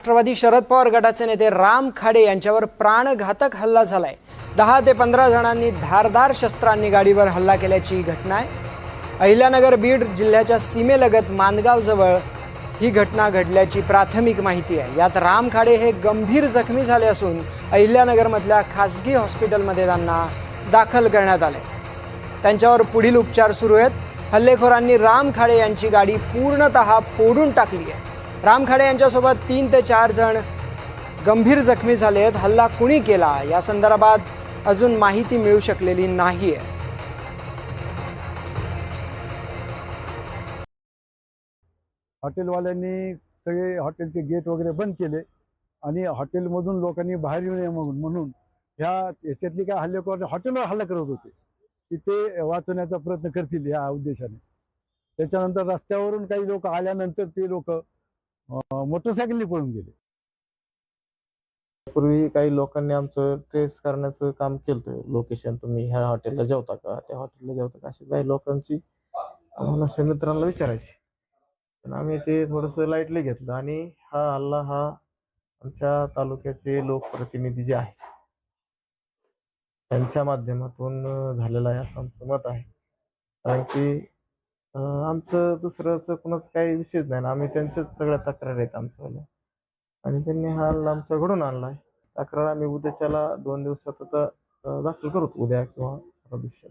राष्ट्रवादी शरद पवार गटाचे नेते राम खाडे यांच्यावर प्राणघातक हल्ला झालाय। 10 ते 15 जणांनी धारदार शस्त्रांनी गाडीवर हल्ला केल्याची घटना आहे। अहिल्यानगर बीड जिल्ह्याच्या सीमेलगत मानगाव जवळ ही घटना घडल्याची प्राथमिक माहिती आहे। यात राम खाडे हे गंभीर जखमी झाले असून अहिल्यानगरमधल्या खासगी हॉस्पिटलमध्ये त्यांना दाखल करण्यात आले। त्यांच्यावर पुढील उपचार सुरू आहेत। हल्लेखोरांनी राम खाडे यांची गाडी पूर्णतः फोडून टाकली आहे। राम खाडे यांच्यासोबत 3 ते 4 जण गंभीर जखमी झाले आहेत। हल्ला कुणी केला या संदर्भात अजून माहिती मिळू शकलेली नाहीये। हॉटेलवाल्यांनी सगळे हॉटेलचे गेट वगैरे बंद केले आणि हॉटेलमधून लोकांनी बाहेर येऊ नये म्हणून याच्यातली काय हल्लेखोर हॉटेलवर हल्ला करत होते की ते वाचवण्याचा प्रयत्न करतील या उद्देशाने। त्याच्यानंतर रस्त्यावरून काही लोक आल्यानंतर ते लोक मोटरसायकलने पळून गेले। पूर्वी काही लोकांनी आमचं ट्रेस करण्याचं काम केलं, लोकेशन तुम्ही ह्या हॉटेलला जेवता का, त्या हॉटेलला जेवता का, अशी काही लोकांची आम्हाला अशा मित्रांना विचारायची, पण आम्ही ते थोडंसं लाईटली घेतलं आणि हा हल्ला हा आमच्या तालुक्याचे लोकप्रतिनिधी जे आहे त्यांच्या माध्यमातून झालेला आहे असं आमचं मत आहे। कारण की आमचं दुसऱ्याचं कुणाचं काही विषयच नाही ना, आम्ही त्यांच्याच सगळ्या तक्रार आहेत आमच्यावाल्या आणि त्यांनी हा हल्ला आमच्या घडून आणलाय। तक्रार आम्ही उद्याच्याला 2 दिवसात आता दाखल करू, उद्या किंवा परवा दिवशी।